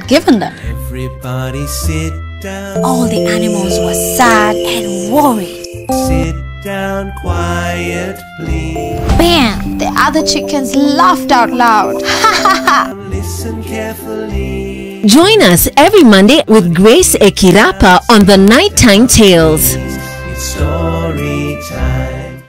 given them. Everybody sit down. All the animals were sad and worried. Sit down quietly. Bam! The other chickens laughed out loud. Listen carefully. Join us every Monday with Grace Ekirapa on the Nighttime Tales. It's story time.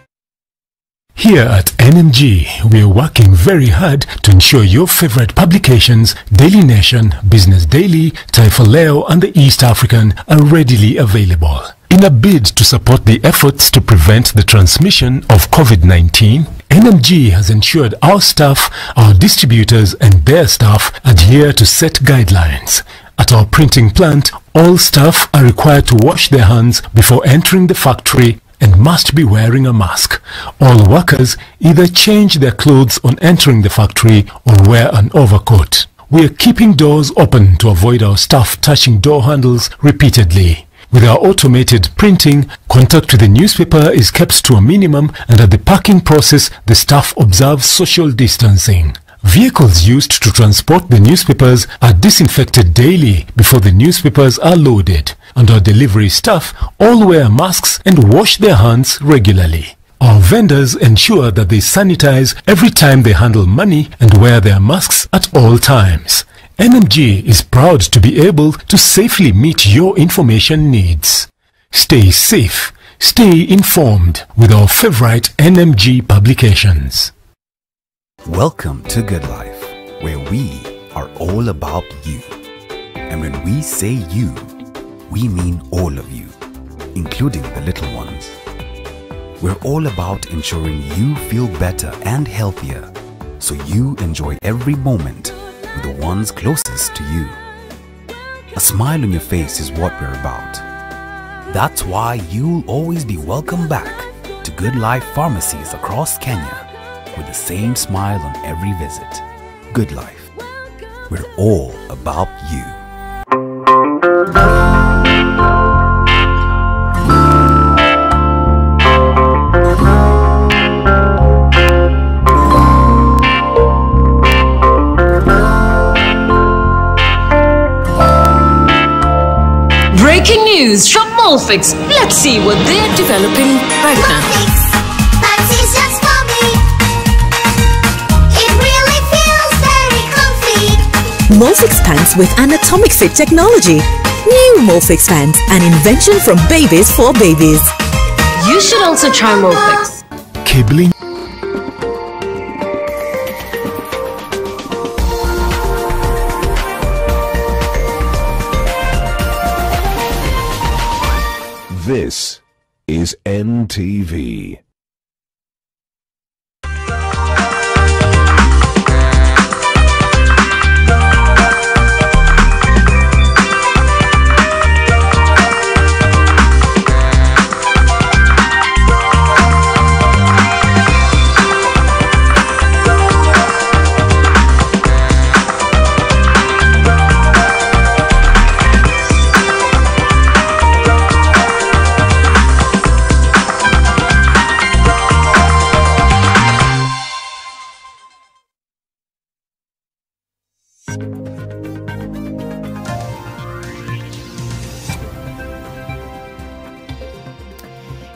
Here at NMG, we are working very hard to ensure your favorite publications, Daily Nation, Business Daily, Taifa Leo and the East African are readily available. In a bid to support the efforts to prevent the transmission of COVID-19, NMG has ensured our staff, our distributors and their staff adhere to set guidelines. At our printing plant, all staff are required to wash their hands before entering the factory and must be wearing a mask. All workers either change their clothes on entering the factory or wear an overcoat. We are keeping doors open to avoid our staff touching door handles repeatedly. With our automated printing, contact with the newspaper is kept to a minimum, and at the packing process, the staff observe social distancing. Vehicles used to transport the newspapers are disinfected daily before the newspapers are loaded, and our delivery staff all wear masks and wash their hands regularly. Our vendors ensure that they sanitize every time they handle money and wear their masks at all times. NMG is proud to be able to safely meet your information needs. Stay safe, stay informed with our favorite NMG publications. Welcome to Good Life, where we are all about you. And when we say you, we mean all of you, including the little ones. We're all about ensuring you feel better and healthier, so you enjoy every moment with the ones closest to you. A smile on your face is what we're about. That's why you'll always be welcome back to Good Life pharmacies across Kenya with the same smile on every visit. Good Life. We're all about you. Breaking news from Molfix. Let's see what they're developing right now. That's just for me. It really feels very comfy. Molfix pants with anatomic fit technology. New Molfix pants, an invention from babies for babies. You should also try Molfix. Cabling. This is NTV.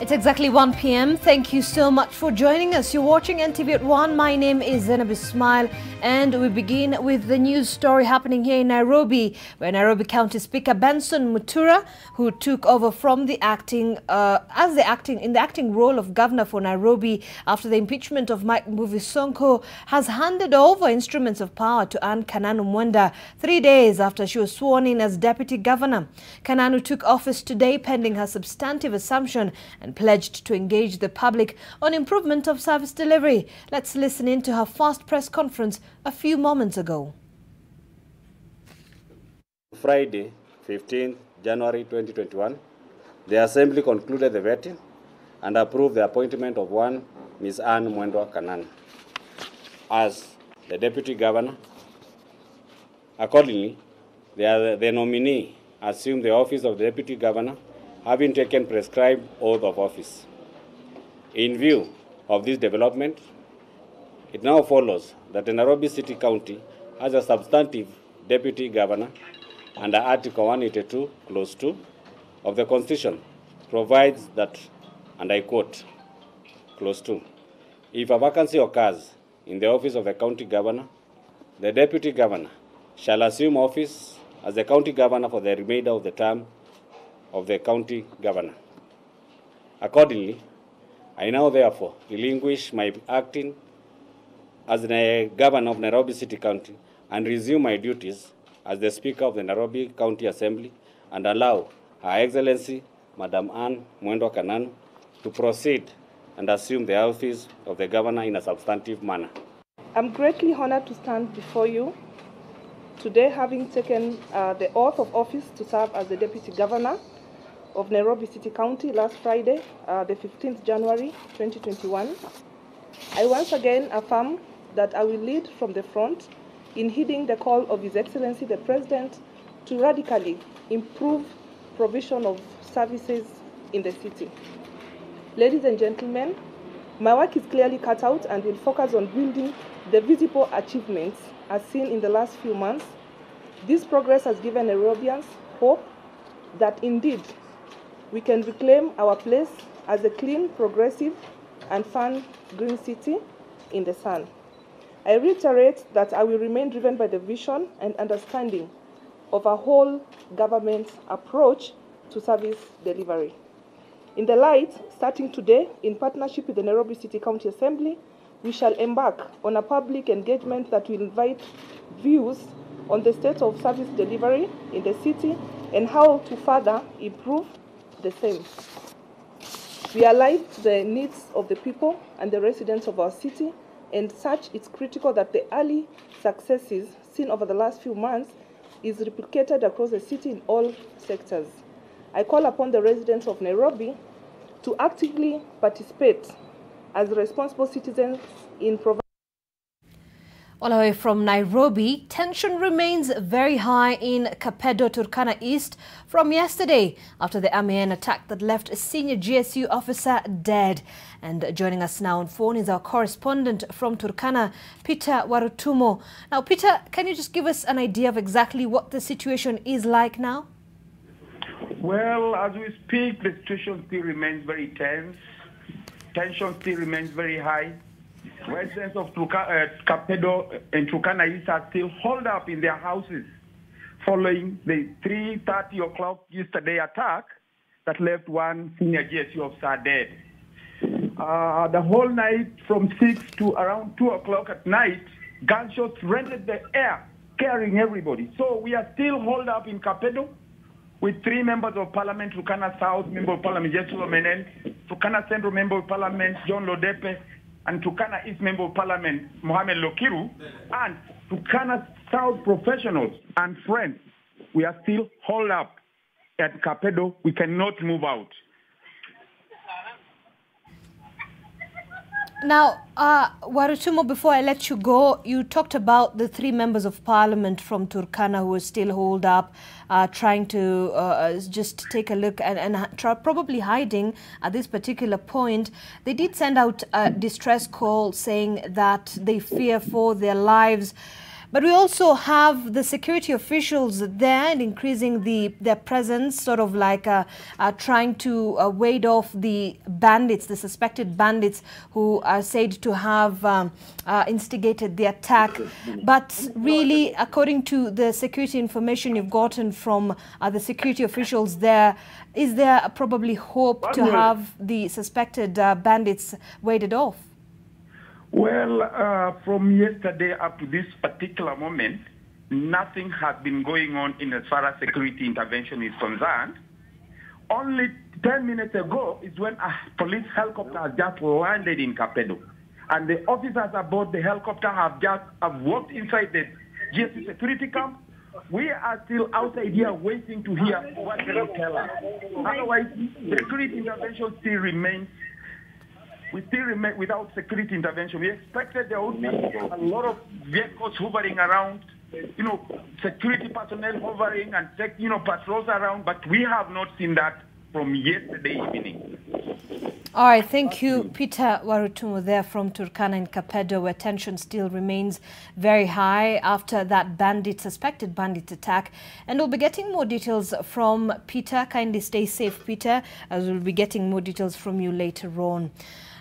It's exactly 1 p.m. Thank you so much for joining us. You're watching NTV at 1. My name is Zeynab Ismail, and we begin with the news story happening here in Nairobi, where Nairobi County Speaker Benson Mutura, who took over from the acting role of governor for Nairobi after the impeachment of Mike Mbuvi Sonko, has handed over instruments of power to Anne Kananu Mwenda 3 days after she was sworn in as deputy governor. Kananu took office today pending her substantive assumption and pledged to engage the public on improvement of service delivery. Let's listen in to her first press conference a few moments ago. Friday, 15th January 2021, the Assembly concluded the vetting and approved the appointment of one Ms. Anne Mwenda Kananu as the Deputy Governor. Accordingly, the nominee assumed the office of the Deputy Governor, having taken prescribed oath of office. In view of this development, it now follows that the Nairobi City County has a substantive deputy governor under Article 182, Clause 2 of the Constitution provides that, and I quote, Clause 2, if a vacancy occurs in the office of the county governor, the deputy governor shall assume office as the county governor for the remainder of the term of the county governor. Accordingly, I now therefore relinquish my acting as the governor of Nairobi City County and resume my duties as the Speaker of the Nairobi County Assembly and allow Her Excellency Madam Anne Mwendwa Kananu to proceed and assume the office of the governor in a substantive manner. I'm greatly honored to stand before you today, having taken the oath of office to serve as the Deputy Governor of Nairobi City County last Friday, the 15th January 2021. I once again affirm that I will lead from the front in heeding the call of His Excellency the President to radically improve provision of services in the city. Ladies and gentlemen, my work is clearly cut out and will focus on building the visible achievements as seen in the last few months. This progress has given Nairobians hope that indeed we can reclaim our place as a clean, progressive, and fun green city in the sun. I reiterate that I will remain driven by the vision and understanding of a whole government approach to service delivery. In the light, starting today, in partnership with the Nairobi City County Assembly, we shall embark on a public engagement that will invite views on the state of service delivery in the city and how to further improve the same. We are alive to the needs of the people and the residents of our city, and such it's critical that the early successes seen over the last few months is replicated across the city in all sectors. I call upon the residents of Nairobi to actively participate as responsible citizens in providing. All the way from Nairobi, tension remains very high in Kapedo, Turkana East from yesterday after the MAN attack that left a senior GSU officer dead. And joining us now on phone is our correspondent from Turkana, Peter Warutumo. Now, Peter, can you just give us an idea of exactly what the situation is like now? Well, as we speak, the situation still remains very tense. Tension still remains very high. Residents of Kapedo and Turkana East are still holed up in their houses following the 3:30 o'clock yesterday attack that left one senior GSU officer dead. The whole night from 6 to around 2 o'clock at night, gunshots rendered the air, scaring everybody. So we are still holed up in Kapedo with 3 members of parliament, Turkana South Member of Parliament Jeslo Menen, Turkana Central Member of Parliament John Lodepe, and Turkana East Member of Parliament Mohamed Lokiru, and Turkana South professionals and friends. We are still holed up at Kapedo. We cannot move out. Now, Warutumo, before I let you go, you talked about the 3 members of parliament from Turkana who are still holed up, trying to just take a look and probably hiding at this particular point. They did send out a distress call saying that they fear for their lives. But we also have the security officials there and increasing their presence, sort of like trying to ward off the bandits, the suspected bandits who are said to have instigated the attack. But really, according to the security information you've gotten from the security officials there, is there probably hope to have the suspected bandits warded off? Well, from yesterday up to this particular moment, nothing has been going on in as far as security intervention is concerned. Only 10 minutes ago is when a police helicopter has just landed in Kapedo. And the officers aboard the helicopter have walked inside the GSU security camp. We are still outside here waiting to hear what they will tell us. Otherwise, security intervention still remains. We still remain without security intervention. We expected there would be a lot of vehicles hovering around, security personnel hovering and, patrols around, but we have not seen that from yesterday evening. All right, thank you, Peter Warutumu there from Turkana in Kapedo, where tension still remains very high after that suspected bandit attack. And we'll be getting more details from Peter. Kindly stay safe, Peter, as we'll be getting more details from you later on.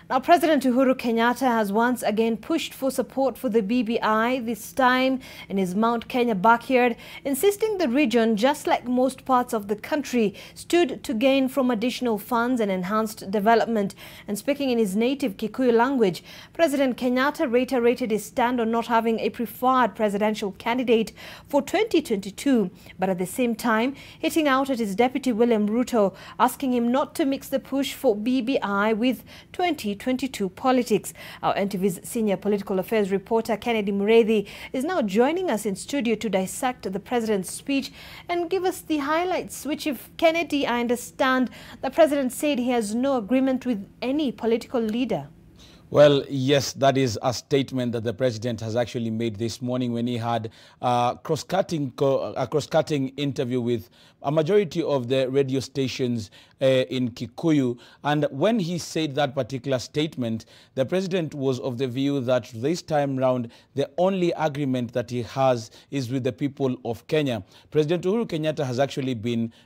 Now, President Uhuru Kenyatta has once again pushed for support for the BBI, this time in his Mount Kenya backyard, insisting the region, just like most parts of the country, stood to gain from additional funds and enhanced development. And speaking in his native Kikuyu language, President Kenyatta reiterated his stand on not having a preferred presidential candidate for 2022, but at the same time hitting out at his deputy William Ruto, asking him not to mix the push for BBI with 2022 politics. Our NTV's senior political affairs reporter Kennedy Mureithi is now joining us in studio to dissect the president's speech and give us the highlights, which, if Kennedy, I understand the president said he has no agreement with any political leader. Well, yes, that is a statement that the president has actually made this morning when he had a cross-cutting interview with a majority of the radio stations in Kikuyu. And when he said that particular statement, the president was of the view that this time round, the only agreement that he has is with the people of Kenya. President Uhuru Kenyatta has actually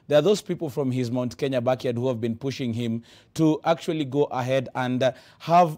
there are those people from his Mount Kenya backyard who have been pushing him to actually go ahead and have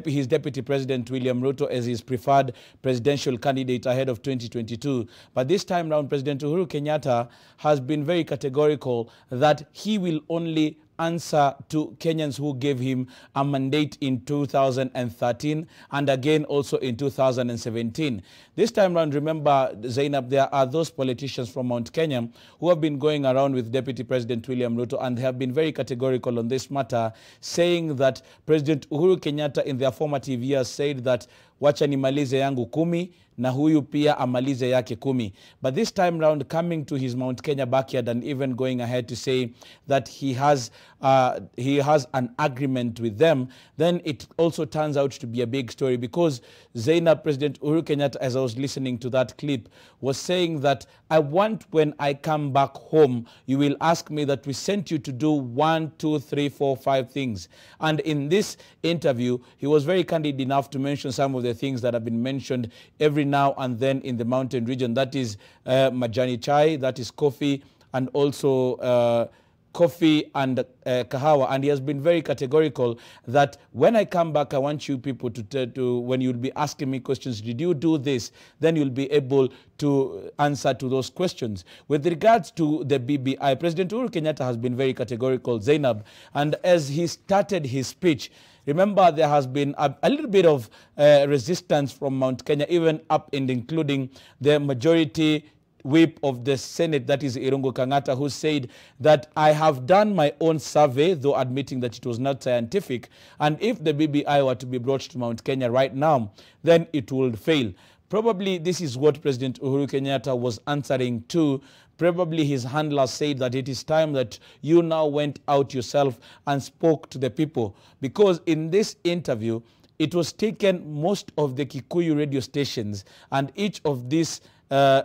his deputy president William Ruto as his preferred presidential candidate ahead of 2022. But this time round, President Uhuru Kenyatta has been very categorical that he will only answer to Kenyans who gave him a mandate in 2013 and again also in 2017. This time around, remember, Zeynab, there are those politicians from Mount Kenya who have been going around with Deputy President William Ruto and have been very categorical on this matter, saying that President Uhuru Kenyatta in their formative years said that wacha nimalize yangu 10 na huyu pia amalize yake 10. But this time round, coming to his Mount Kenya backyard and even going ahead to say that he has an agreement with them, then it also turns out to be a big story, because Zeynab, President Uhuru Kenyatta, as I was listening to that clip, was saying that I want, when I come back home, you will ask me that we sent you to do 1, 2, 3, 4, 5 things. And in this interview, he was very candid enough to mention some of the things that have been mentioned every now and then in the mountain region. That is majani chai, that is coffee, and also coffee and kahawa. And he has been very categorical that when I come back, I want you people to when you'll be asking me questions, did you do this? Then you'll be able to answer to those questions. With regards to the BBI, President Uhuru Kenyatta has been very categorical, Zeynab. And as he started his speech, remember, there has been a little bit of resistance from Mount Kenya, even up and including the majority whip of the Senate, that is Irungu Kangata, who said that I have done my own survey, though admitting that it was not scientific, and if the BBI were to be brought to Mount Kenya right now, then it would fail. Probably this is what President Uhuru Kenyatta was answering to. Probably his handler said that it is time that you now went out yourself and spoke to the people, because in this interview, it was taken most of the Kikuyu radio stations, and each of these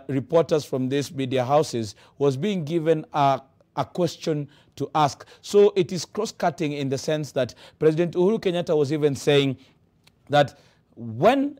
reporters from these media houses was being given a question to ask. So it is cross-cutting in the sense that President Uhuru Kenyatta was even saying that when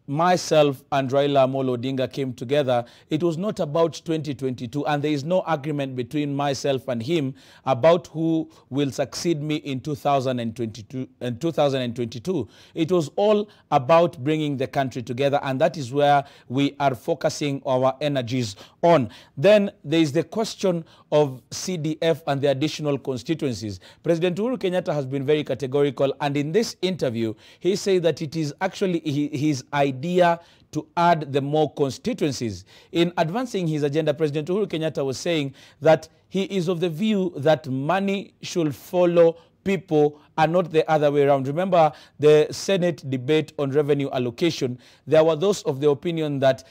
myself and Raila Amolo Odinga came together, it was not about 2022, and there is no agreement between myself and him about who will succeed me in 2022. It was all about bringing the country together, and that is where we are focusing our energies on. Then there is the question of CDF and the additional constituencies. President Uhuru Kenyatta has been very categorical, and in this interview, he said that it is actually his idea to add the more constituencies. In advancing his agenda, President Uhuru Kenyatta was saying that he is of the view that money should follow people and not the other way around. Remember the Senate debate on revenue allocation. There were those of the opinion that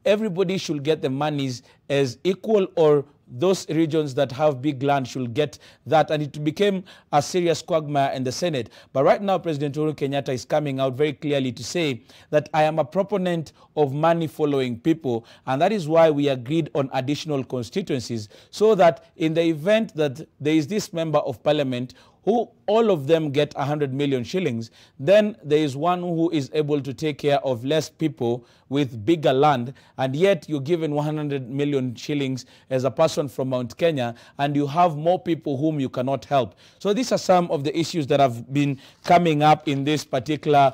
everybody should get the monies as equal, or those regions that have big land should get that, and it became a serious quagmire in the Senate. But right now, President Uhuru Kenyatta is coming out very clearly to say that I am a proponent of money following people, and that is why we agreed on additional constituencies, so that in the event that there is this member of parliament who all of them get 100 million shillings, then there is one who is able to take care of less people with bigger land, and yet you're given 100 million shillings as a person from Mount Kenya, and you have more people whom you cannot help. So these are some of the issues that have been coming up in this particular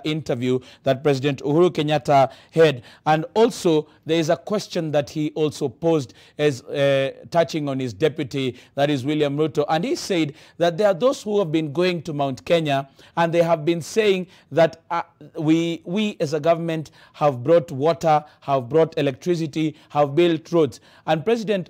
interview that President Uhuru Kenyatta had. And also there is a question that he also posed as touching on his deputy, that is William Ruto, and he said that there are those who have been going to Mount Kenya and they have been saying that we as a government have brought water, have brought electricity, have built roads. And President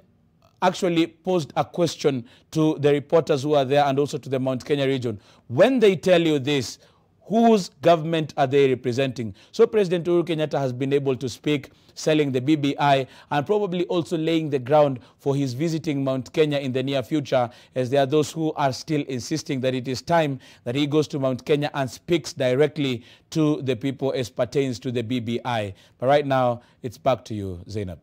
actually posed a question to the reporters who are there and also to the Mount Kenya region. When they tell you this, whose government are they representing? So President Uhuru Kenyatta has been able to speak, selling the BBI, and probably also laying the ground for his visiting Mount Kenya in the near future, as there are those who are still insisting that it is time that he goes to Mount Kenya and speaks directly to the people as pertains to the BBI. But right now, it's back to you, Zeynab.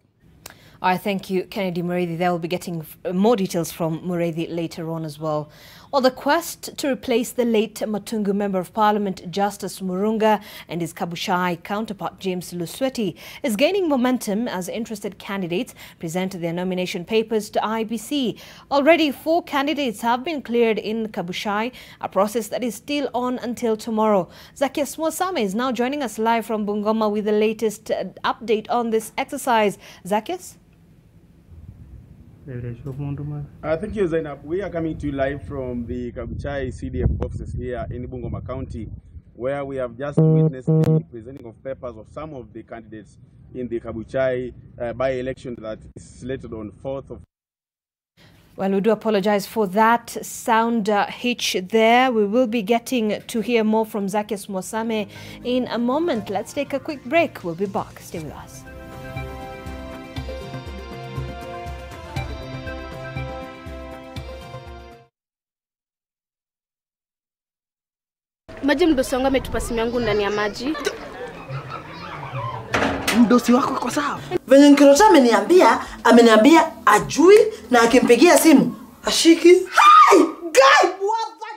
I thank you, Kennedy Mureithi. They will be getting more details from Mureithi later on as well. Well, the quest to replace the late Matungu Member of Parliament Justice Murunga and his Kabuchai counterpart James Lusweti is gaining momentum as interested candidates present their nomination papers to IEBC. Already 4 candidates have been cleared in Kabuchai, a process that is still on until tomorrow. Zacchaeus Mwasame is now joining us live from Bungoma with the latest update on this exercise. Zacchaeus? Thank you, Zeynab. We are coming to you live from the Kabuchai CDF offices here in Bungoma County, where we have just witnessed the presenting of papers of some of the candidates in the Kabuchai by-election that is slated on 4th of. Well, we do apologize for that sound hitch there. We will be getting to hear more from Zacchaeus Mwasame in a moment. Let's take a quick break. We'll be back. Stay with us. Maji mdosi wangu ametupa simu yangu ndani ya maji. Mdosi wako kwa sawa? Venye Nkirota ameniambia ajui na akimpigia simu ashiki. Hi! Guy! What the?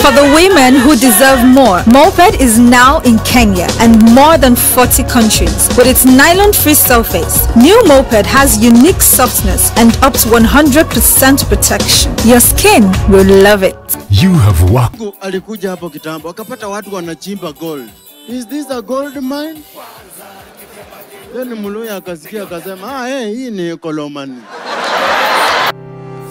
For the women who deserve more, Moped is now in Kenya and more than 40 countries. With its nylon-free surface, new Moped has unique softness and up to 100% protection. Your skin will love it. You have worked. Alikuja hapo kitambo akapata watu wanachimba gold. Is this a gold mine? Then Muluya akasikia akasema, hii ni Kolomani.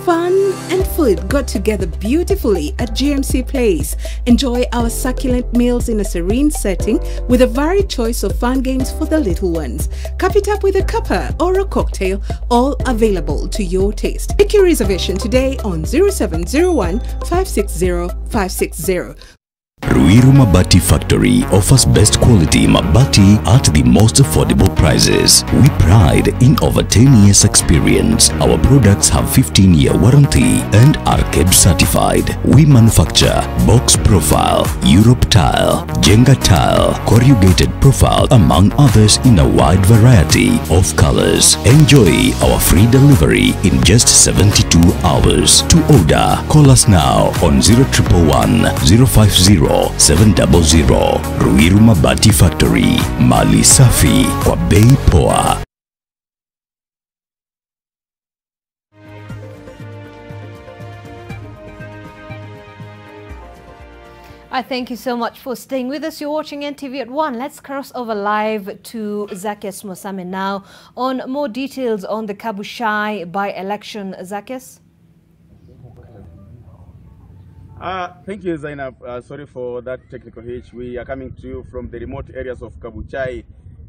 Fun and food got together beautifully at GMC Place. Enjoy our succulent meals in a serene setting with a varied choice of fun games for the little ones. Cup it up with a cuppa or a cocktail, all available to your taste. Make your reservation today on 0701 560 560. Ruiru Mabati Factory offers best quality Mabati at the most affordable prices. We pride in over 10 years experience. Our products have 15-year warranty and are KEB certified. We manufacture box profile, Europe tile, Jenga tile, corrugated profile, among others in a wide variety of colors. Enjoy our free delivery in just 72 hours. To order, call us now on 0111 050 700. Ruiru Mabati Factory, mali safi kwa bei poa. I thank you so much for staying with us. You're watching NTV at 1. Let's cross over live to Zacchaeus Mwasame now on more details on the Kabuchai by-election. Zacchaeus? Thank you, Zeynab. Sorry for that technical hitch. We are coming to you from the remote areas of Kabuchai.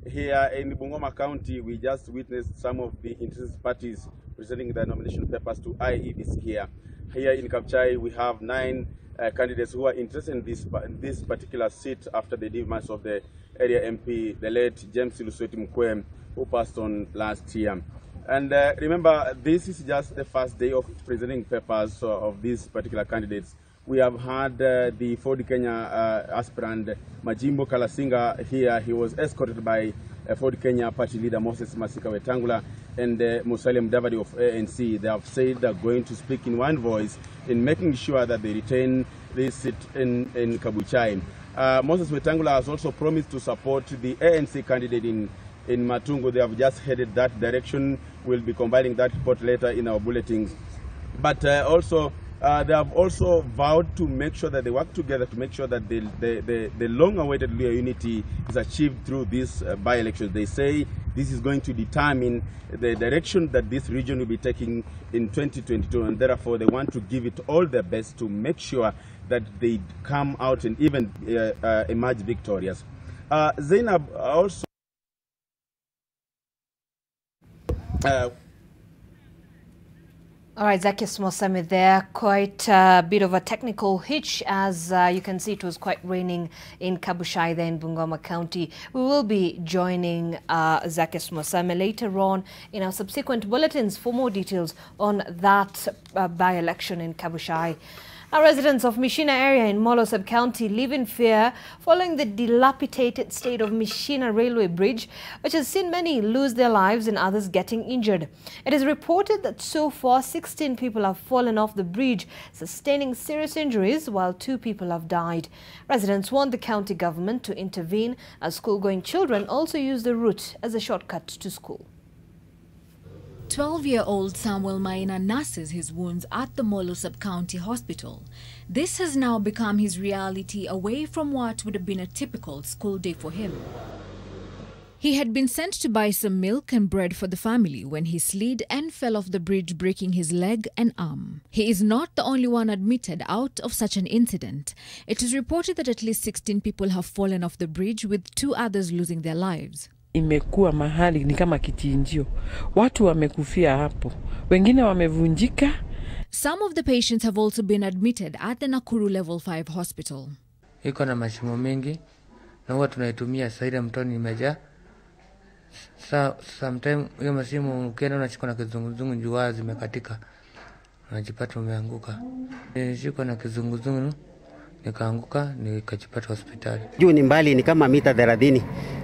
Here in Bungoma County, we just witnessed some of the interested parties presenting their nomination papers to IEBC here. Here in Kabuchai, we have 9 candidates who are interested in this particular seat after the demise of the area MP, the late James Lusweti Mkwem, who passed on last year. And remember, this is just the first day of presenting papers of these particular candidates. We have had the Ford Kenya aspirant Majimbo Kalasinga here. He was escorted by Ford Kenya party leader Moses Masika Wetangula and Musalia Mudavadi of ANC. They have said they're going to speak in one voice in making sure that they retain this seat in Kabuchai. Moses Wetangula has also promised to support the ANC candidate in Matungu. They have just headed that direction. We'll be combining that report later in our bulletins. But also, they have also vowed to make sure that they work together to make sure that the long-awaited Luhya unity is achieved through these by-elections. They say this is going to determine the direction that this region will be taking in 2022, and therefore they want to give it all their best to make sure that they come out and even emerge victorious. Zeynab also... All right, Zakis Mosame there. Quite a bit of a technical hitch, as you can see it was quite raining in Kabuchai there in Bungoma County. We will be joining Zakis Mosame later on in our subsequent bulletins for more details on that by-election in Kabuchai. Our residents of Mishina area in Molo Sub-County live in fear following the dilapidated state of Mishina Railway Bridge, which has seen many lose their lives and others getting injured. It is reported that so far 16 people have fallen off the bridge, sustaining serious injuries, while 2 people have died. Residents want the county government to intervene, as school-going children also use the route as a shortcut to school. 12-year-old Samuel Maina nurses his wounds at the Molo Sub-County Hospital. This has now become his reality away from what would have been a typical school day for him. He had been sent to buy some milk and bread for the family when he slid and fell off the bridge, breaking his leg and arm. He is not the only one admitted out of such an incident. It is reported that at least 16 people have fallen off the bridge, with 2 others losing their lives. Imekuwa mahali ni kama kichinjio. Watu wamekufia hapo. Wengine wamevunjika. Some of the patients have also been admitted at the Nakuru Level 5 hospital. Iko na mashimo mengi na huwa tunaitumia saida mtoni imejaa. Sometime hiyo mashimo ukienda unashikwa na kizunguzungu njua zimekatika. Unajipata umeanguka. Nilishikwa na kizunguzungu nikaanguka nikajipata hospitali. Juu ni mbali, ni kama mita 30.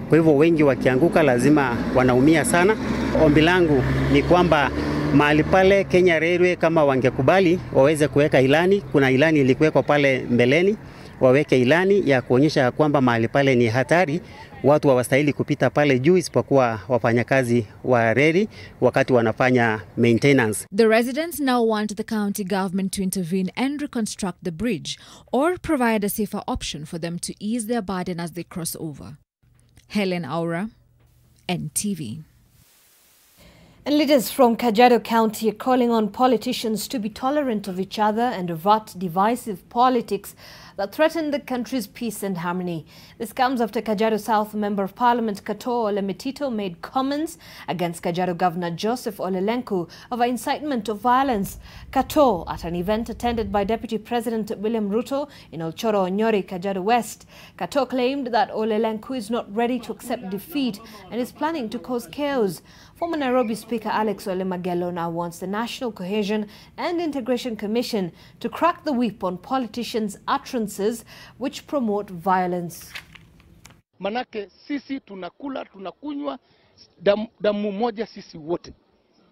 Kwa hivyo wengi wakianguka lazima wanaumia sana. Ombi langu ni kwamba mahali pale Kenya Railway kama wangekubali waweze kuweka ilani. Kuna ilani ilikuwekwa pale mbeleni, waweke ilani ya kuonyesha kwamba mahali pale ni hatari, watu hawastahili kupita pale juu isipokuwa wafanyakazi wa reli wakati wanafanya maintenance. The residents now want the county government to intervene and reconstruct the bridge, or provide a safer option for them to ease their burden as they cross over. Helen Aura, NTV. And leaders from Kajiado County are calling on politicians to be tolerant of each other and avert divisive politics that threaten the country's peace and harmony. This comes after Kajiado South Member of Parliament Kato Olemetito made comments against Kajiado Governor Joseph Olelenku over incitement of violence. Kato, at an event attended by Deputy President William Ruto in Olchoro Onyori, Kajiado West, Kato claimed that Olelenku is not ready to accept defeat and is planning to cause chaos. Former Nairobi Speaker Alex Olemagelo now wants the National Cohesion and Integration Commission to crack the whip on politicians' utterances which promote violence. Manake sisi tunakula, tunakunywa damu moja sisi wote.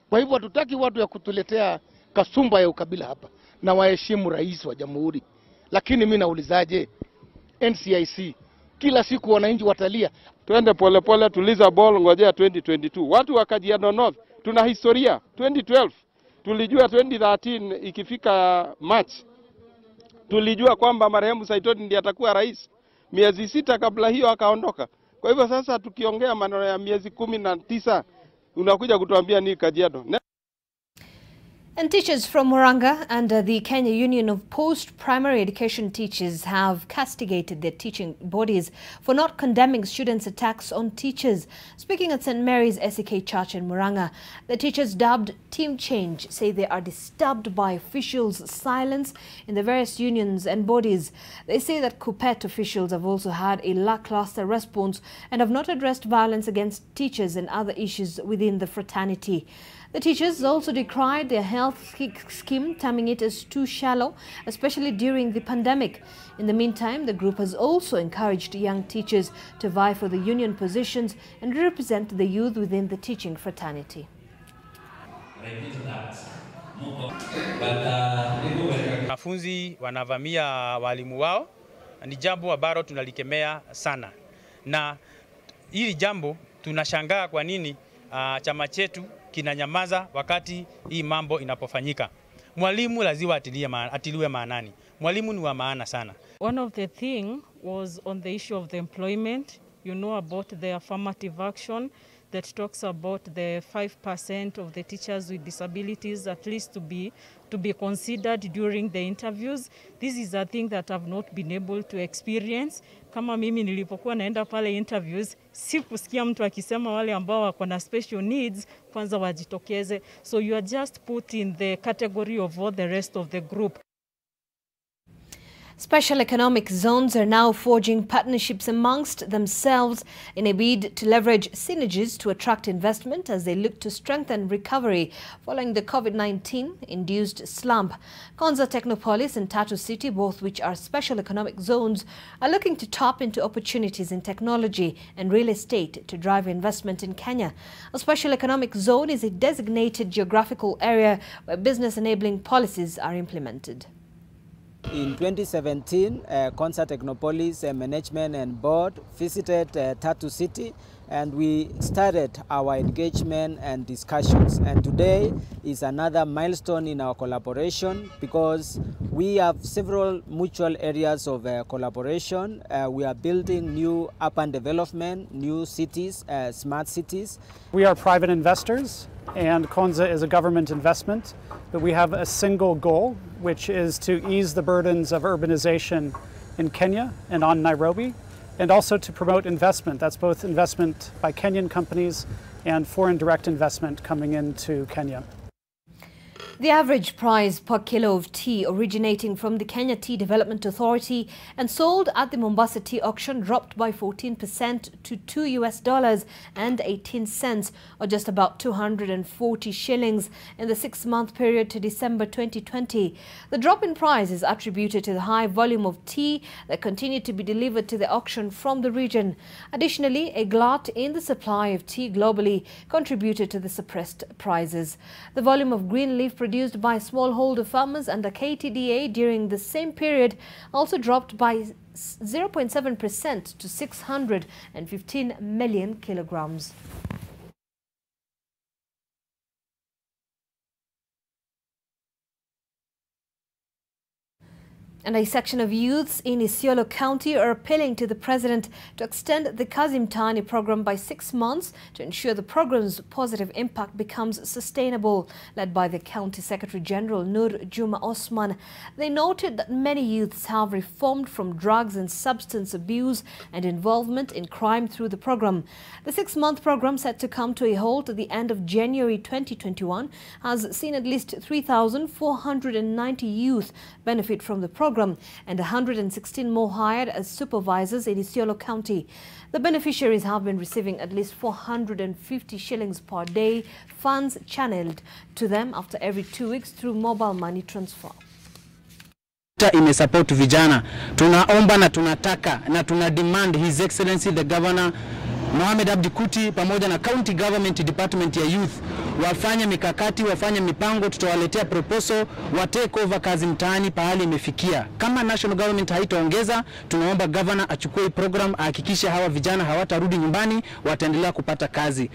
Kwa hivyo hatutaki watu ya kutuletea kasumba ya ukabila hapa, na waheshimu rais wa jamhuri. Lakini mimi naulizaje, NCIC kila siku wananchi watalia. Tuende pole pole, tuliza ball, ngojea 2022. Watu wa Kajiado North tuna historia. 2012 tulijua, 2013 ikifika March tulijua kwamba marehemu Saitoti ndiye atakuwa rais. Miezi 6 kabla hiyo akaondoka. Kwa hivyo sasa tukiongea maneno ya miezi 19 unakuja kutuambia ni Kajiado. And teachers from Muranga and the Kenya Union of Post-Primary Education Teachers have castigated their teaching bodies for not condemning students' attacks on teachers. Speaking at St. Mary's SEK Church in Muranga, the teachers, dubbed Team Change, say they are disturbed by officials' silence in the various unions and bodies. They say that KUPPET officials have also had a lackluster response and have not addressed violence against teachers and other issues within the fraternity. The teachers also decried their health scheme, terming it as too shallow, especially during the pandemic. In the meantime, the group has also encouraged young teachers to vie for the union positions and represent the youth within the teaching fraternity. Wanafunzi wanavamia walimu wao ni jambo ambalo tunalikemea sana, na hili jambo tunashangaa kwa nini chama chetu kinanyamaza wakati hii mambo inapofanyika. Mwalimu lazima atiliwe maanani. Mwalimu ni wa maana sana. One of the thing was on the issue of the employment. You know about the affirmative action that talks about the 5% of the teachers with disabilities at least to be considered during the interviews. This is a thing that I've not been able to experience. Kama mimi nilipokuwa naenda pale interviews, sikusikia mtu akisema wale ambao wako na special needs kwanza wajitokeze. So you are just put in the category of all the rest of the group. Special economic zones are now forging partnerships amongst themselves in a bid to leverage synergies to attract investment as they look to strengthen recovery following the COVID-19-induced slump. Konza Technopolis and Tatu City, both which are special economic zones, are looking to tap into opportunities in technology and real estate to drive investment in Kenya. A special economic zone is a designated geographical area where business-enabling policies are implemented. In 2017, Konza Technopolis Management and Board visited Tatu City, and we started our engagement and discussions. And today is another milestone in our collaboration because we have several mutual areas of collaboration. We are building new urban development, new cities, smart cities. We are private investors, and Konza is a government investment, but we have a single goal, which is to ease the burdens of urbanization in Kenya and on Nairobi, and also to promote investment. That's both investment by Kenyan companies and foreign direct investment coming into Kenya. The average price per kilo of tea originating from the Kenya Tea Development Authority and sold at the Mombasa Tea Auction dropped by 14% to $2.18, or just about 240 shillings in the 6-month period to December 2020. The drop in price is attributed to the high volume of tea that continued to be delivered to the auction from the region. Additionally, a glut in the supply of tea globally contributed to the suppressed prices. The volume of green leaf produced by smallholder farmers under KTDA during the same period also dropped by 0.7% to 615 million kilograms. And a section of youths in Isiolo County are appealing to the President to extend the Kazim Tani program by 6 months to ensure the program's positive impact becomes sustainable. Led by the County Secretary General Nur Juma Osman, they noted that many youths have reformed from drugs and substance abuse and involvement in crime through the program. The 6-month program, set to come to a halt at the end of January 2021, has seen at least 3,490 youth benefit from the program, and 116 more hired as supervisors in Isiolo County. The beneficiaries have been receiving at least 450 shillings per day, funds channeled to them after every 2 weeks through mobile money transfer. Imesupport vijana. Tunaomba na tunataka na tuna demand His Excellency the Governor Mohamed Abdi Kuti pamoja na County Government Department ya Youth wafanye mikakati, wafanye mipango, tutawaletea proposal, wa take over kazi mtaani pahali imefikia. Kama national government haitaongeza, tunaomba governor achukue program, ahakikishe hawa vijana hawatarudi nyumbani, wataendelea kupata kazi.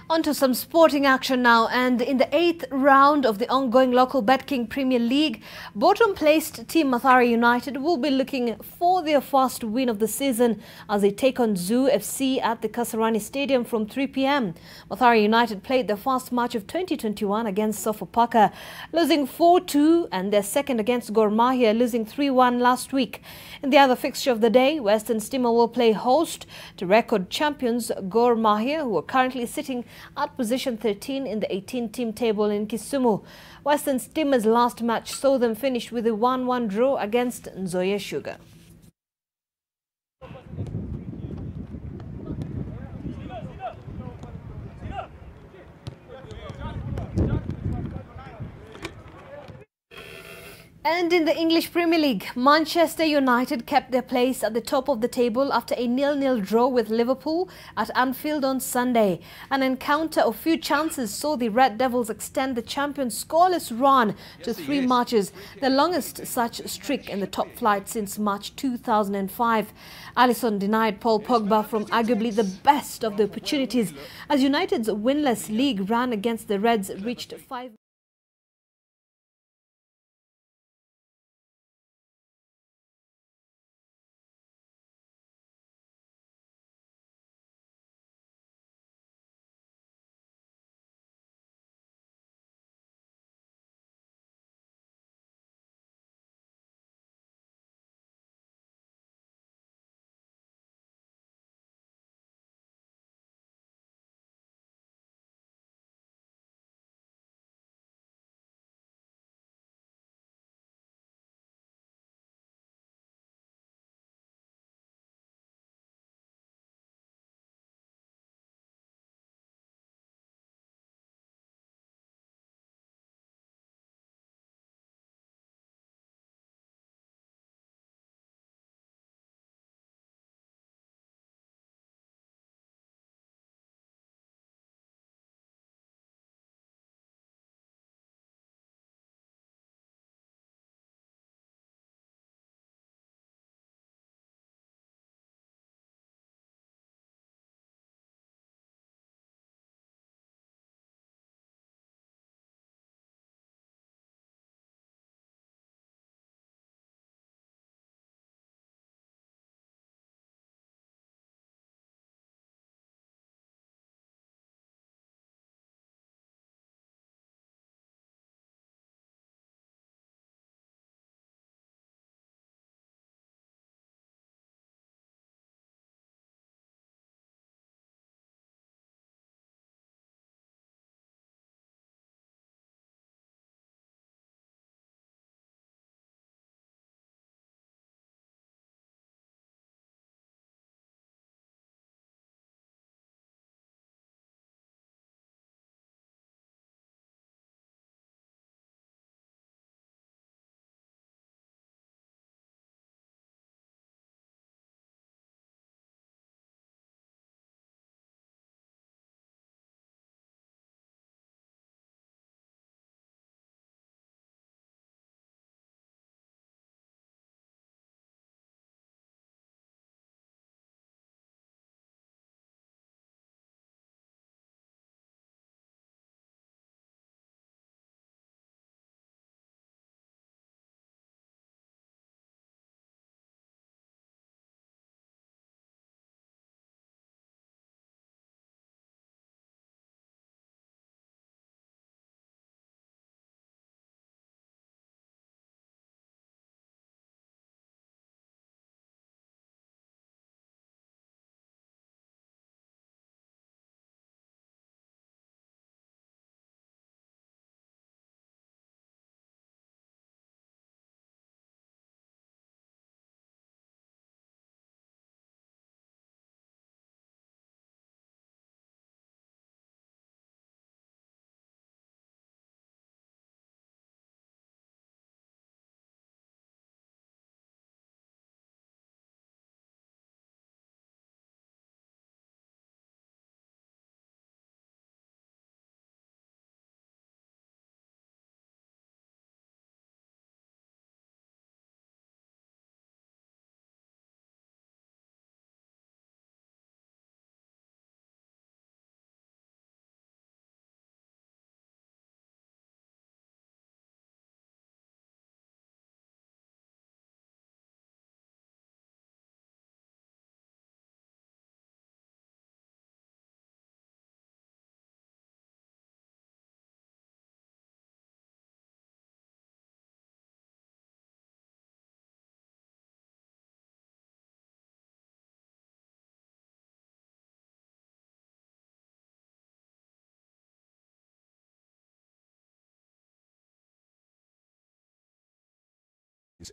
On to some sporting action now, and in the 8th round of the ongoing local BetKing Premier League, bottom-placed team Mathare United will be looking for their first win of the season as they take on Zoo FC at the Kasarani Stadium from 3 p.m. Mathare United played their first match of 2021 against Sofapaka, losing 4-2, and their second against Gor Mahia, losing 3-1 last week. In the other fixture of the day, Western Stima will play host to record champions Gor Mahia, who are currently sitting at position 13 in the 18-team table in Kisumu. Western Stima's last match saw them finish with a 1-1 draw against Nzoia Sugar. And in the English Premier League, Manchester United kept their place at the top of the table after a 0-0 draw with Liverpool at Anfield on Sunday. An encounter of few chances saw the Red Devils extend the champions' scoreless run to 3 matches, the longest such streak in the top flight since March 2005. Alisson denied Paul Pogba from arguably the best of the opportunities as United's winless league run against the Reds reached 5.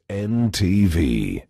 NTV.